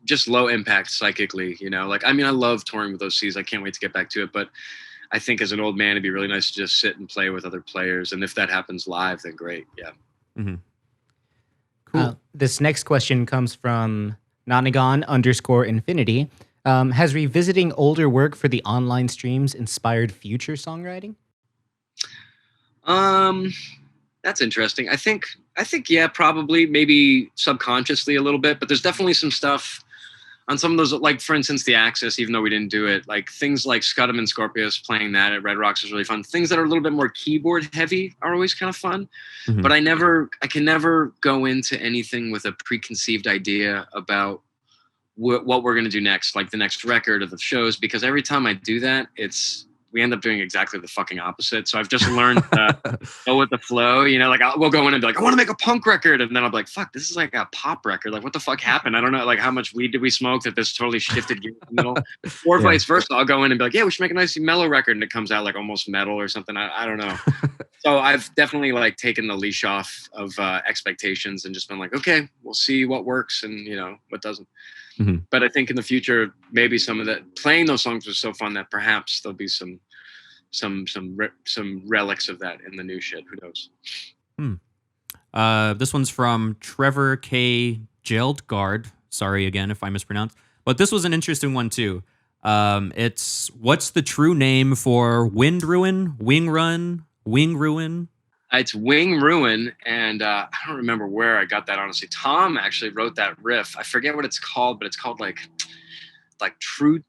just low impact psychically, you know? Like, I mean, I love touring with Osees. I can't wait to get back to it, but I think as an old man, it'd be really nice to just sit and play with other players. And if that happens live, then great. Yeah. Cool. This next question comes from Nonagon_infinity. Has revisiting older work for the online streams inspired future songwriting? That's interesting. I think, yeah, probably, maybe subconsciously a little bit, but there's definitely some stuff on some of those, like for instance, the Axis, even though we didn't do it, like things like Scudam and Scorpius, playing that at Red Rocks is really fun. Things that are a little bit more keyboard heavy are always kind of fun, but I can never go into anything with a preconceived idea about what we're going to do next, like the next record or the shows, because every time I do that, we end up doing exactly the fucking opposite. So I've just learned to go with the flow, you know, like we'll go in and be like, I want to make a punk record. And then I'll be like, fuck, this is like a pop record. Like what the fuck happened? I don't know. Like how much weed did we smoke that this totally shifted gears in the middle? Or vice versa. I'll go in and be like, yeah, we should make a nice mellow record. And it comes out like almost metal or something. I don't know. So I've definitely like taken the leash off of expectations and just been like, okay, we'll see what works and you know, what doesn't. But I think in the future, maybe some of that playing those songs was so fun that perhaps there'll be some relics of that in the new shit. Who knows? This one's from Trevor K. Geldgard. Sorry again if I mispronounced, but this was an interesting one too. It's what's the true name for Wind Ruin, Wing Run, Wing Ruin? It's Wing Ruin, and I don't remember where I got that, honestly. Tom actually wrote that riff. I forget what it's called, but it's called like true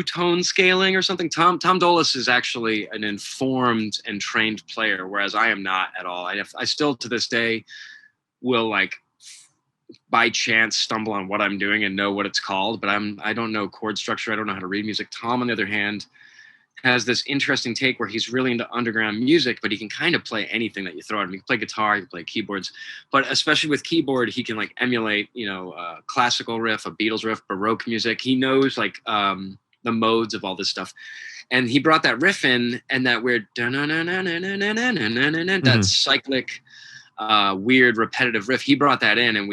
tone scaling or something. Tom Dolis is actually an informed and trained player, whereas I am not at all. I still to this day will like by chance stumble on what I'm doing and know what it's called, but I don't know chord structure. I don't know how to read music. Tom, on the other hand, has this interesting take where he's really into underground music, but he can kind of play anything that you throw at him. He can play guitar, he can play keyboards, but especially with keyboard, he can like emulate, you know, a classical riff, a Beatles riff, Baroque music. He knows like the modes of all this stuff. And he brought that riff in and that weird, that cyclic, weird repetitive riff. He brought that in and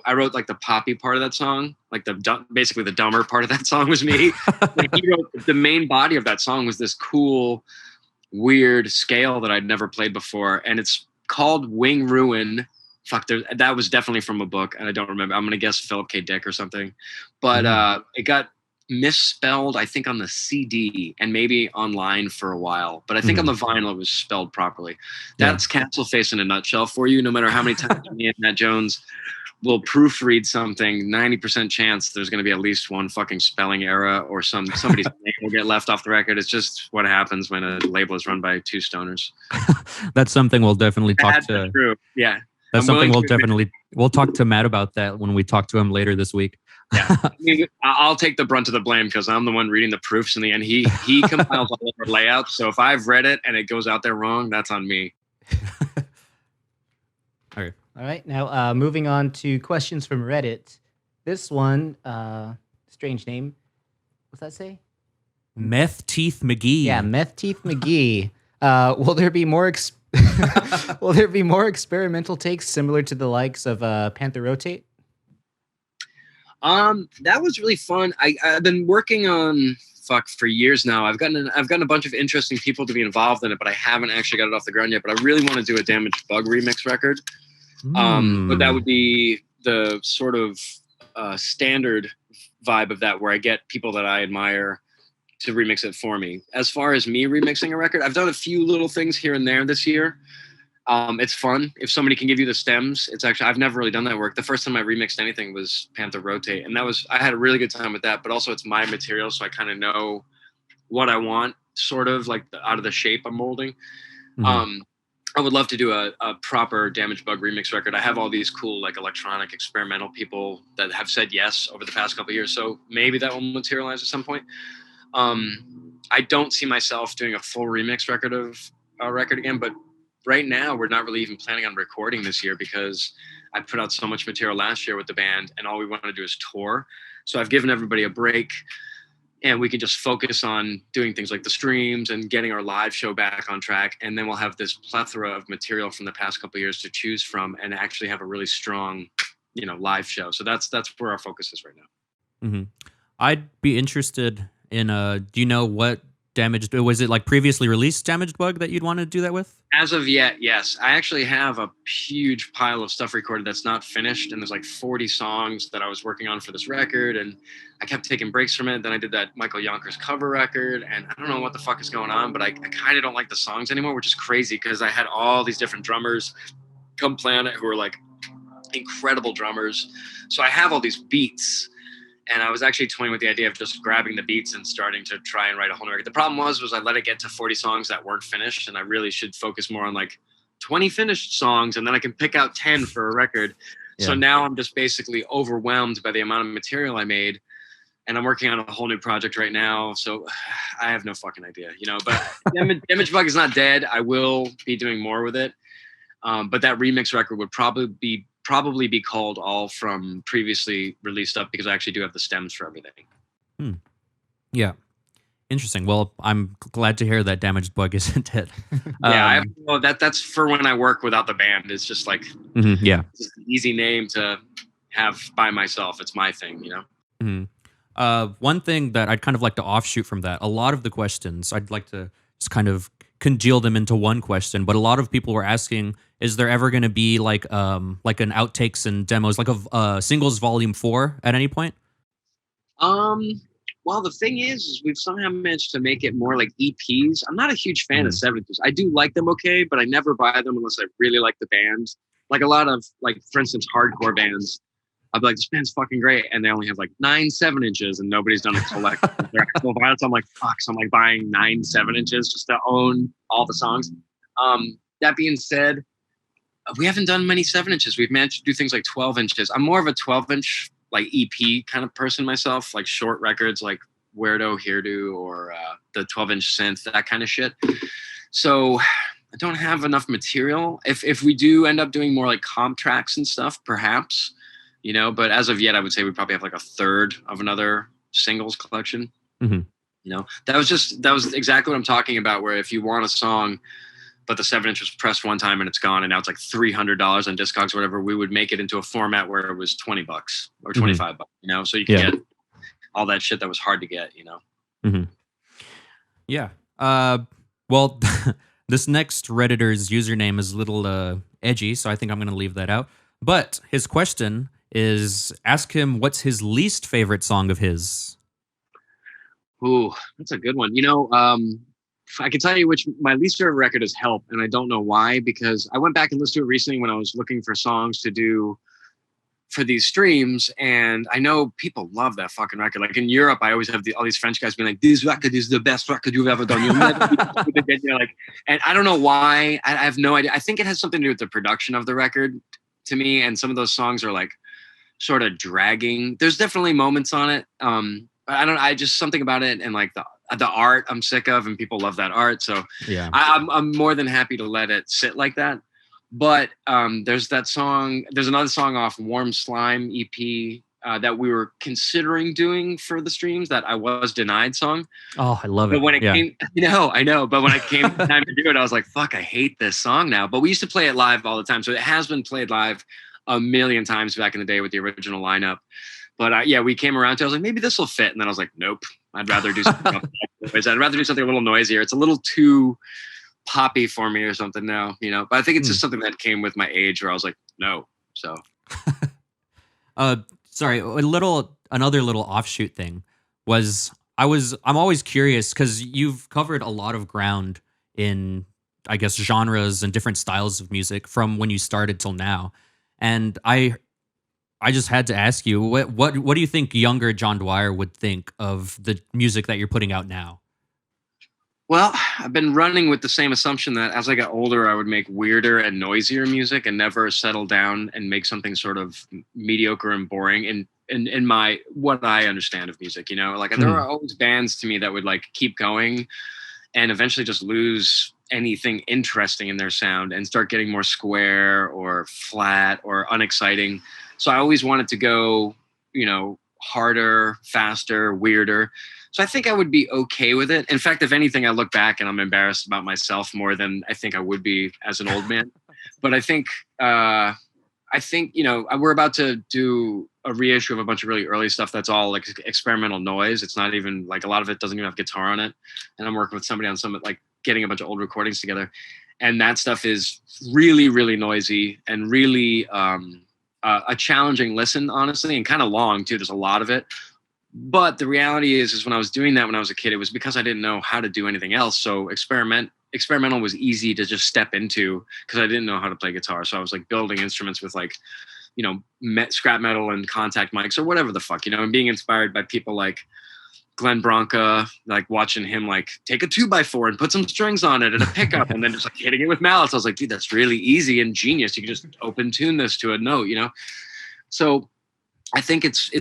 I wrote like the poppy part of that song, like basically the dumber part of that song was me. Like he wrote the main body of that song was this cool, weird scale that I'd never played before. And it's called Wing Ruin. Fuck, that was definitely from a book and I don't remember. I'm going to guess Philip K. Dick or something, but it got misspelled, I think, on the CD and maybe online for a while, but I think on the vinyl it was spelled properly. That's Castle Face in a nutshell for you. No matter how many times me and Matt Jones will proofread something, 90% chance there's going to be at least one fucking spelling error or somebody's name will get left off the record. It's just what happens when a label is run by two stoners. That's something we'll definitely talk to. True. Yeah. That's something we'll talk to Matt about that when we talk to him later this week. Yeah, I mean, I'll take the brunt of the blame because I'm the one reading the proofs in the end. He compiles all of our layouts. So if I've read it and it goes out there wrong, that's on me. All right. Now, moving on to questions from Reddit. This one, strange name. What's that say? Meth Teeth McGee. Yeah, Meth Teeth McGee. Will there be more experimental takes similar to the likes of Panther Rotate? That was really fun. I've been working on for years now. I've gotten a bunch of interesting people to be involved in it, but I haven't actually got it off the ground yet. But I really want to do a Damaged Bug remix record. But that would be the sort of standard vibe of that, where I get people that I admire to remix it for me. As far as me remixing a record, I've done a few little things here and there this year. It's fun if somebody can give you the stems. It's actually, I've never really done that work. The first time I remixed anything was Panther Rotate, and I had a really good time with that. But also, it's my material, so I kind of know what I want, sort of like out of the shape I'm molding. I would love to do a proper Damaged Bug remix record. I have all these cool like electronic experimental people that have said yes over the past couple of years, so maybe that will materialize at some point. I don't see myself doing a full remix record of a record again, but right now we're not really even planning on recording this year because I put out so much material last year with the band, and all we want to do is tour. So I've given everybody a break, and we can just focus on doing things like the streams and getting our live show back on track. And then we'll have this plethora of material from the past couple of years to choose from and actually have a really strong, live show. So that's where our focus is right now. I'd be interested in, do you know what was it like previously released Damaged Bug that you'd want to do that with? As of yet, yes. I actually have a huge pile of stuff recorded that's not finished, and there's like 40 songs that I was working on for this record, and I kept taking breaks from it. Then I did that Michael Yonkers cover record, and I don't know what the fuck is going on, but I kind of don't like the songs anymore, which is crazy because I had all these different drummers come Planet who were like incredible drummers. So I have all these beats, and I was actually toying with the idea of just grabbing the beats and starting to try and write a whole new record. The problem was I let it get to 40 songs that weren't finished, and I really should focus more on like 20 finished songs, and then I can pick out 10 for a record. Yeah. So now I'm just basically overwhelmed by the amount of material I made, and I'm working on a whole new project right now. So I have no fucking idea, but Damaged Bug is not dead. I will be doing more with it. But that remix record would probably be called all from previously released stuff, because I actually do have the stems for everything. Yeah. Interesting. Well, I'm glad to hear that Damaged Bug isn't dead. That's for when I work without the band. It's just like, it's just an easy name to have by myself. It's my thing, One thing that I'd kind of like to offshoot from that, a lot of the questions, I'd like to just kind of congeal them into one question, but a lot of people were asking, is there ever going to be like an outtakes and demos, like a singles volume 4 at any point? Well, the thing is we've somehow managed to make it more like EPs. I'm not a huge fan of 7-inches. I do like them, okay, but I never buy them unless I really like the band. Like a lot of, like, for instance, hardcore bands, I'll be like, this band's fucking great, and they only have like 9 7-inches, and nobody's done a collect their actual vinyl. So I'm like, fuck. So I'm like buying 9 7-inches just to own all the songs. That being said, we haven't done many 7-inches. We've managed to do things like 12 inches. I'm more of a 12-inch like EP kind of person myself, like short records like Weirdo Hairdo or the 12-inch synth, that kind of shit. So I don't have enough material. If we do end up doing more like comp tracks and stuff, perhaps, but as of yet, I would say we probably have like a third of another singles collection. That was exactly what I'm talking about, where if you want a song, but the 7-inch was pressed one time and it's gone, and now it's like $300 on Discogs or whatever, we would make it into a format where it was $20 or $25, so you can get all that shit that was hard to get, Yeah. Well, this next Redditor's username is a little edgy, so I think I'm going to leave that out. But his question is, ask him what's his least favorite song of his. Ooh, that's a good one. I can tell you which my least favorite record is Help, and I don't know why, because I went back and listened to it recently when I was looking for songs to do for these streams, and I know people love that fucking record. Like in Europe, I always have all these French guys being like, "This record is the best record you've ever done." You'll never be and I don't know why. I have no idea. I think it has something to do with the production of the record to me, and some of those songs are like sort of dragging. There's definitely moments on it. I just something about it, and like the art I'm sick of, and people love that art. So yeah, I'm more than happy to let it sit like that. But there's that song. There's another song off Warm Slime EP that we were considering doing for the streams that I was denied song. Oh, I love it. But when it came, I know. But when it came time to do it, I was like, fuck, I hate this song now. But we used to play it live all the time. So it has been played live a million times back in the day with the original lineup. But we came around to it. I was like, maybe this will fit. And then I was like, nope. I'd rather do something else. I'd rather do something a little noisier. It's a little too poppy for me or something now, you know. But I think it's just something that came with my age where I was like, no. So Sorry, another little offshoot thing was I'm always curious because you've covered a lot of ground in, I guess, genres and different styles of music from when you started till now. And I just had to ask you, what do you think younger John Dwyer would think of the music that you're putting out now? well, I've been running with the same assumption that as I got older, I would make weirder and noisier music and never settle down and make something sort of mediocre and boring in my what I understand of music, you know, like there are always bands to me that would like keep going and eventually just lose anything interesting in their sound and start getting more square or flat or unexciting. So I always wanted to go, you know, harder, faster, weirder. So I think I would be okay with it. In fact, if anything, I look back and I'm embarrassed about myself more than I think I would be as an old man. But I think, you know, we're about to do a reissue of a bunch of really early stuff that's all like experimental noise. It's not even like a lot of it doesn't even have guitar on it. And I'm working with somebody on some like getting a bunch of old recordings together. And that stuff is really, really noisy and really a challenging listen, honestly, and kind of long too. There's a lot of it. But the reality is when I was doing that when I was a kid, it was because I didn't know how to do anything else. So experimental was easy to just step into because I didn't know how to play guitar. So I was like building instruments with like, you know, scrap metal and contact mics or whatever the fuck, you know, and being inspired by people like Glenn Branca, like watching him like take a 2x4 and put some strings on it and a pickup and then just like hitting it with mallets. I was like, dude, that's really easy and genius. You can just open tune this to a note, you know? So I think it's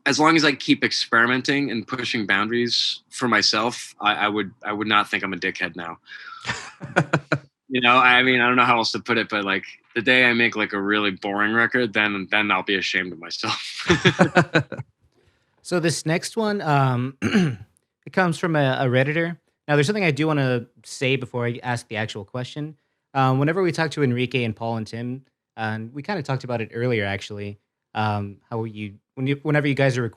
as long as I keep experimenting and pushing boundaries for myself, I would not think I'm a dickhead now. You know, I mean, I don't know how else to put it, but like the day I make like a really boring record, then I'll be ashamed of myself. So this next one, it comes from a Redditor. Now, there's something I do want to say before I ask the actual question. Whenever we talk to Enrique and Paul and Tim, and we kind of talked about it earlier, actually, whenever you guys are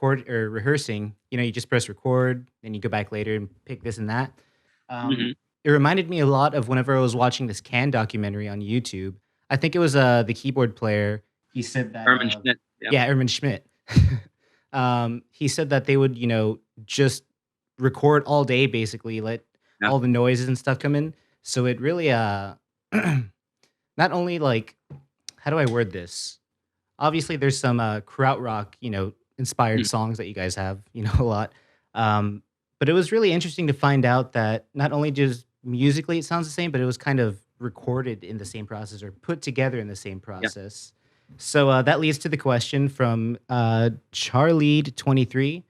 rehearsing, you know, you just press record, then you go back later and pick this and that. It reminded me a lot of whenever I was watching this Can documentary on YouTube. I think it was the keyboard player. He said that Herman Schmidt. yeah, Herman Schmidt. He said that they would, you know, just record all day, basically, let all the noises and stuff come in. So it really, not only like, how do I word this? Obviously, there's some krautrock, you know, inspired songs that you guys have, you know, a lot. But it was really interesting to find out that not only just musically it sounds the same, but it was kind of recorded in the same process or put together in the same process. So that leads to the question from Charlied23.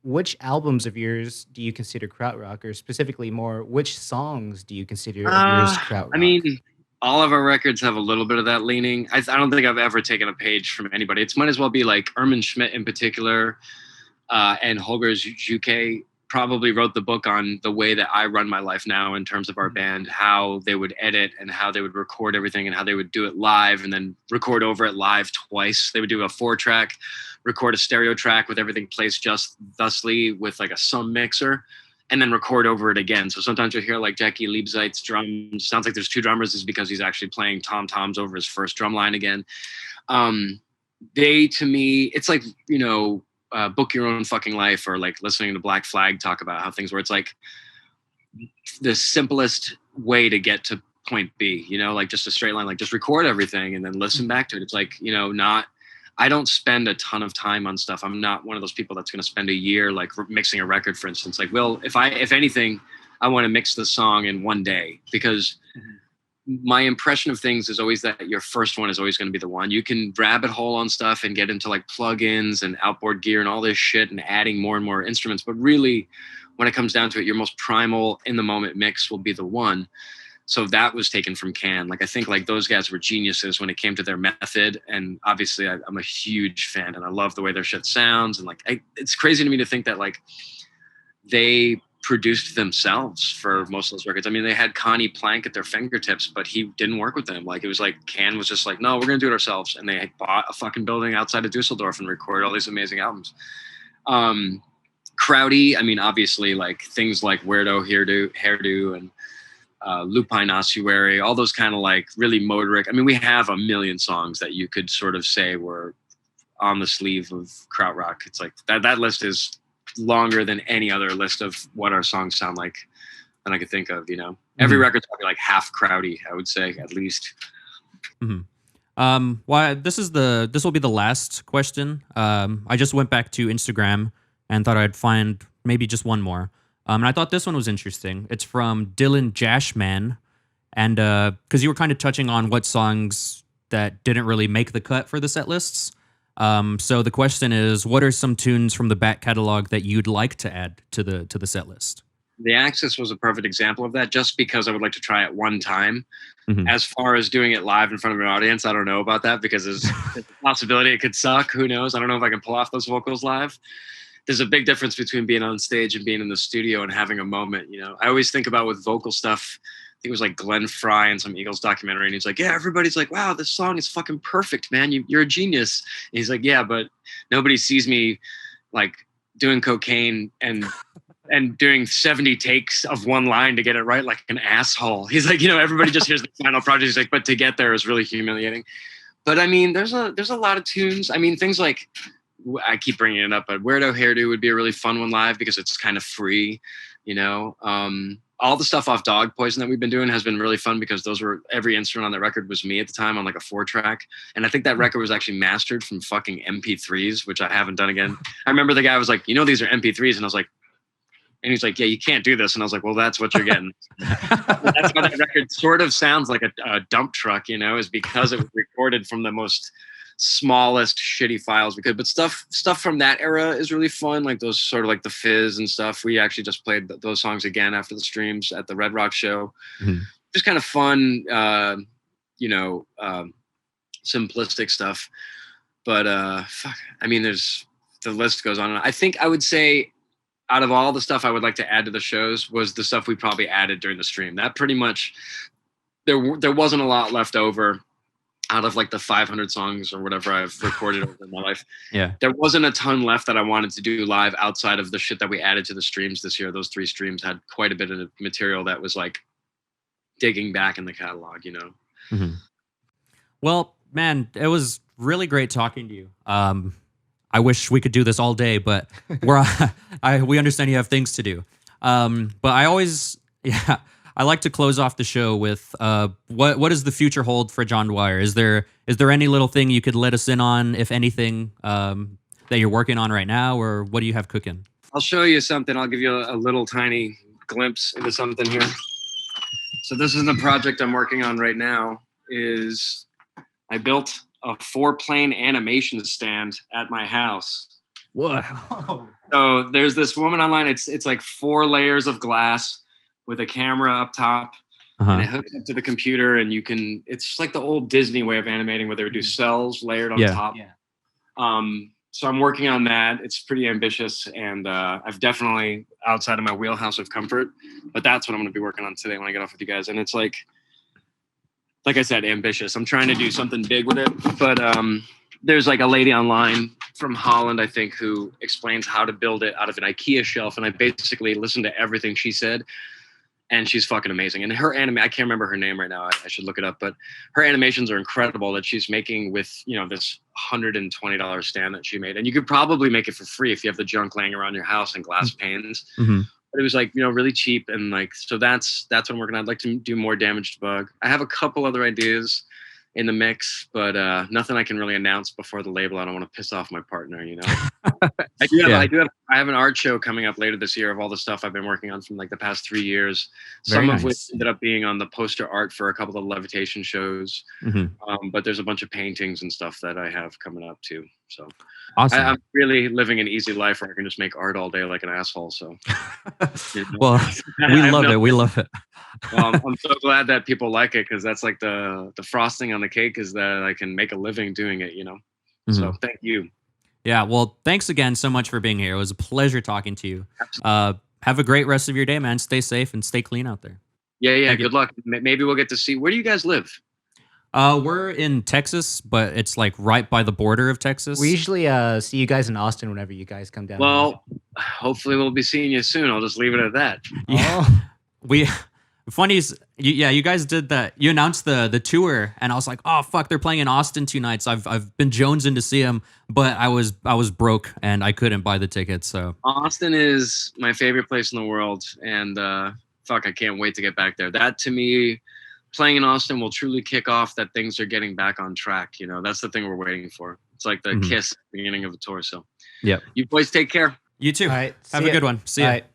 Which albums of yours do you consider krautrock, or specifically more, which songs do you consider of yours krautrock? I mean, all of our records have a little bit of that leaning. I don't think I've ever taken a page from anybody. It might as well be like Herman Schmidt in particular, and Holger Juke probably wrote the book on the way that I run my life now in terms of our band, how they would edit and how they would record everything and how they would do it live and then record over it live twice. They would do a 4-track, record a stereo track with everything placed just thusly with like a sum mixer, and then record over it again. So sometimes you'll hear like Jackie Liebzeit's drums. Sounds like there's 2 drummers, is because he's actually playing tom-toms over his first drum line again. They, to me, it's like, you know, Book Your Own Fucking Life, or like listening to Black Flag talk about how things where it's like the simplest way to get to point B, you know, like just a straight line, like just record everything and then listen back to it. It's like, you know, I don't spend a ton of time on stuff. I'm not one of those people that's going to spend a year like mixing a record, for instance. Like, well, if anything, I want to mix the song in one day, because my impression of things is always that your first one is always going to be the one. You can rabbit hole on stuff and get into like plugins and outboard gear and all this shit and adding more and more instruments. But really, when it comes down to it, your most primal in the moment mix will be the one. So that was taken from Can. Like, I think like those guys were geniuses when it came to their method. And obviously I'm a huge fan and I love the way their shit sounds. And like, it's crazy to me to think that like they produced themselves for most of those records. I mean, they had Connie Plank at their fingertips, but he didn't work with them. Like, it was like Can was just like, no, we're going to do it ourselves. And they bought a fucking building outside of Dusseldorf and recorded all these amazing albums. Crowdy, I mean, obviously like things like Weirdo, Hairdo, and Lupine Ossuary, all those kind of like really motoric. I mean, we have a million songs that you could sort of say were on the sleeve of Krautrock. It's like that list is longer than any other list of what our songs sound like that I could think of, you know. Every record's probably like half Crowdy, I would say, at least. Well, this will be the last question. I just went back to Instagram and thought I'd find maybe just one more. And I thought this one was interesting. It's from Dylan Jashman, and because you were kind of touching on what songs that didn't really make the cut for the set lists. So the question is, what are some tunes from the back catalog that you'd like to add to the set list? The Axis was a perfect example of that, just because I would like to try it one time. As far as doing it live in front of an audience, I don't know about that, because there's a possibility it could suck. Who knows? I don't know if I can pull off those vocals live. There's a big difference between being on stage and being in the studio and having a moment, you know. I always think about with vocal stuff, I think it was like Glenn Fry in some Eagles documentary, and he's like, yeah, everybody's like, wow, this song is fucking perfect, man. You're a genius. And he's like, yeah, but nobody sees me like doing cocaine and doing 70 takes of one line to get it right like an asshole. He's like, you know, everybody just hears the final project. He's like, but to get there is really humiliating. But I mean, there's a lot of tunes. I mean, things like, I keep bringing it up, but Weirdo Hairdo would be a really fun one live because it's kind of free, you know. All the stuff off Dog Poison that we've been doing has been really fun because every instrument on that record was me at the time on like a 4-track. And I think that record was actually mastered from fucking MP3s, which I haven't done again. I remember the guy was like, you know, these are MP3s. And I was like, and he's like, yeah, you can't do this. And I was like, well, that's what you're getting. That's why that record sort of sounds like a dump truck, you know, is because it was recorded from the most smallest shitty files we could. But stuff from that era is really fun, like those sort of like the Fizz and stuff. We actually just played those songs again after the streams at the Red Rock show. Just kind of fun, you know, simplistic stuff. But fuck, I mean, the list goes on. I think I would say, out of all the stuff I would like to add to the shows, was the stuff we probably added during the stream. That pretty much, there wasn't a lot left over out of like the 500 songs or whatever I've recorded over my life. Yeah. There wasn't a ton left that I wanted to do live outside of the shit that we added to the streams this year. Those 3 streams had quite a bit of material that was like digging back in the catalog, you know? Well, man, it was really great talking to you. I wish we could do this all day, but we understand you have things to do. But I always, I like to close off the show with what does the future hold for John Dwyer? Is there any little thing you could let us in on, if anything, that you're working on right now, or what do you have cooking? I'll show you something. I'll give you a little tiny glimpse into something here. So this is the project I'm working on right now. Is I built a 4-plane animation stand at my house. Whoa. So there's this woman online. It's like 4 layers of glass with a camera up top, and it hooks up to the computer, and it's like the old Disney way of animating where they would do cells layered on top. So I'm working on that. It's pretty ambitious, and I've definitely outside of my wheelhouse of comfort, but that's what I'm going to be working on today when I get off with you guys. And it's like I said, ambitious. I'm trying to do something big with it, but there's like a lady online from Holland, I think, who explains how to build it out of an IKEA shelf. And I basically listened to everything she said, and she's fucking amazing. And her I can't remember her name right now. I should look it up, but her animations are incredible that she's making with, you know, this $120 stand that she made. And you could probably make it for free if you have the junk laying around your house and glass panes. But it was like, you know, really cheap. And like, so that's what I'm working on. I'd like to do more Damaged Bug. I have a couple other ideas in the mix, but nothing I can really announce before the label. I don't want to piss off my partner, you know. I have an art show coming up later this year of all the stuff I've been working on from like the past 3 years. Some of which ended up being on the poster art for a couple of Levitation shows. But there's a bunch of paintings and stuff that I have coming up too. So awesome. I'm really living an easy life where I can just make art all day like an asshole. So you know. Well, we love it. We love it. Well, I'm so glad that people like it, because that's like the frosting on the cake, is that I can make a living doing it, you know. So thank you. Yeah, well, thanks again so much for being here. It was a pleasure talking to you. Have a great rest of your day, man. Stay safe and stay clean out there. Yeah. Good luck. Maybe we'll get to see. Where do you guys live? We're in Texas, but it's like right by the border of Texas. We usually see you guys in Austin whenever you guys come down. Well, hopefully we'll be seeing you soon. I'll just leave it at that. Yeah. Funny is, you guys did that. You announced the tour, and I was like, oh fuck, they're playing in Austin 2 nights. I've been jonesing to see them, but I was broke and I couldn't buy the tickets. So Austin is my favorite place in the world, and fuck, I can't wait to get back there. That to me, playing in Austin will truly kick off that things are getting back on track. You know, that's the thing we're waiting for. It's like the kiss at the beginning of a tour. So yeah, you boys take care. You too. All right. Have see a ya. good one. See ya. All right.